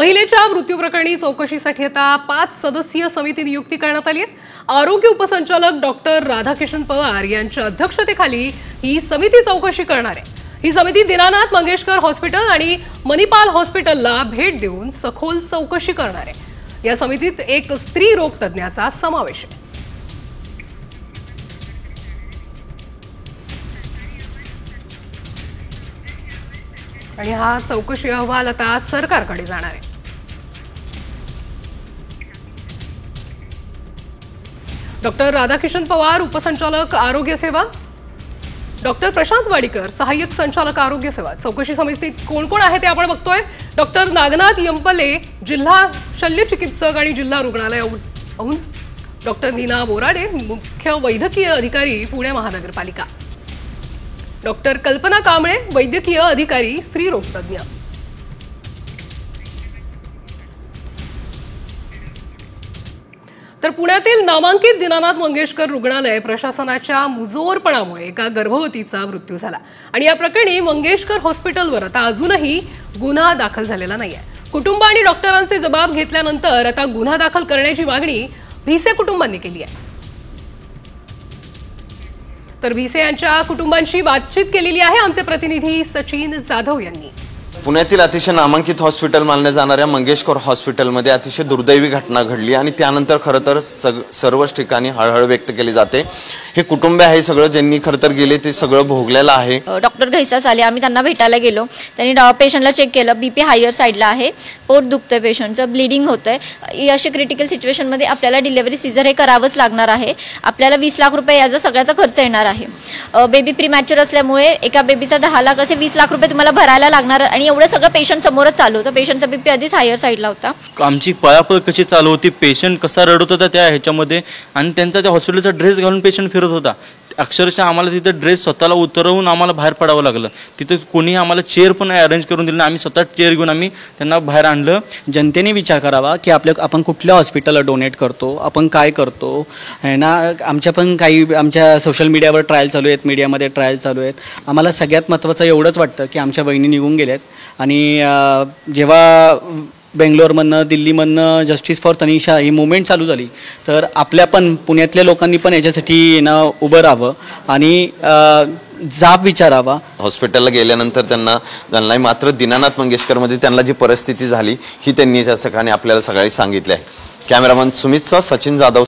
महिलेच्या मृत्यूप्रकरणी चौकशीसाठी आता 5 सदस्यीय समिती नियुक्ती करण्यात आली आहे। आरोग्य उपसंचालक डॉक्टर राधाकिशन पवार यांच्या अध्यक्षतेखाली ही समिती चौकशी करणार आहे। ही समिती दीनानाथ मंगेशकर हॉस्पिटल आणि मणिपाल हॉस्पिटलला भेट देऊन सखोल चौकशी करणार आहे। या समितीत एक स्त्री रोग तज्ञाचा समावेश आहे। आणि हा चौकशी अहवाल आता सरकारकडे जाणार आहे। डॉक्टर राधाकिशन पवार उपसंचालक आरोग्य सेवा, डॉक्टर प्रशांत वाडीकर सहाय्यक संचालक आरोग्य सेवा। चौकशी समितीत कोण कोण आहे ते आपण बघतोय। डॉक्टर नागनाथ यंपले जिल्हा शल्य चिकित्सक आणि जिल्हा रुग्णालय औंध, डॉक्टर नीना बोराडे मुख्य वैद्यकीय अधिकारी पुणे महानगरपालिका, डॉक्टर कल्पना कांबळे वैद्यकीय अधिकारी स्त्री रोग तज्ञ। तर पुण्यातील नामांकित दीनानाथ मंगेशकर रुग्णालय प्रशासनाच्या मुजोरपणामुळे एका गर्भवतीचा मृत्यू झाला आणि या प्रकरणी मंगेशकर हॉस्पिटलवर आता अजूनही गुन्हा दाखल झालेला नाहीये। कुटुंब आणि डॉक्टरांचे जबाब घेतल्यानंतर आता गुन्हा दाखल करण्याची मागणी भिसे कुटुंबांनी केली आहे। तर भिसे यांच्या कुटुंबांशी बातचीत केलेली आहे आमचे प्रतिनिधी सचिन जाधव यांनी। पुण्यातील अतिशय नामांकित हॉस्पिटल मानल्या जाणाऱ्या मंगेशकर हॉस्पिटलमध्ये अतिशय दुर्दैवी घटना घडली आणि त्यानंतर खरं तर सर्वच ठिकाणी हळहळ व्यक्त केली जाते। हे कुटुंब आहे सगळं ज्यांनी खरं तर गेले ते सगळं भोगलेलं आहे। डॉक्टर घैसास आले, आम्ही त्यांना भेटायला गेलो, त्यांनी पेशंटला चेक केलं, बीपी हायर साईडला आहे, पोट दुखतंय, पेशंटचं ब्लिडिंग होतंय। अशा क्रिटिकल सिच्युएशनमध्ये आपल्याला डिलिव्हरी सीझर हे करावंच लागणार आहे। आपल्याला 20 लाख रुपये याचा सगळ्याचा खर्च येणार आहे। बेबी प्रीमॅच्युअर असल्यामुळे एका बेबीचा 10 लाख असे 20 लाख रुपये तुम्हाला भरायला लागणार आणि एवढं सगळं पेशंट समोरच चालू होतं। पेशंटचा बीपी आधीच हायर साईडला होता। आमची पळापळ कशी चालू होती, पेशंट कसा रडत होता त्या ह्याच्यामध्ये आणि त्यांचा त्या हॉस्पिटलचा ड्रेस घालून पेशंट फिरत होता। अक्षरशः आम्हाला तिथे ड्रेस स्वतःला उतरवून आम्हाला बाहेर पडावं लागलं। तिथे कोणी आम्हाला चेअर पण अरेंज करून दिली नाही, आम्ही स्वतः चेअर घेऊन आम्ही त्यांना बाहेर आणलं। जनतेने विचार करावा की आपण कुठल्या हॉस्पिटलला डोनेट करतो, आपण काय करतो आहे ना। आमच्या सोशल मीडियावर ट्रायल चालू आहेत, मीडियामध्ये ट्रायल चालू आहेत। आम्हाला सगळ्यात महत्त्वाचं एवढंच वाटतं की आमच्या वहिनी निघून गेल्यात आणि जेव्हा बेंगलोरमधनं दिल्लीमधनं जस्टिस फॉर तनिषा ही मुवमेंट चालू झाली तर आपल्या पण पुण्यातल्या लोकांनी पण याच्यासाठी उभं राहावं आणि जाब विचारावा। हॉस्पिटलला गेल्यानंतर त्यांना मात्र दीनानाथ मंगेशकरमध्ये त्यांना जी परिस्थिती झाली ही त्यांनी त्या सगळ्यांनी आपल्याला सगळ्यांनी सांगितली आहे। कॅमेरामन सुमितसह सचिन जाधव।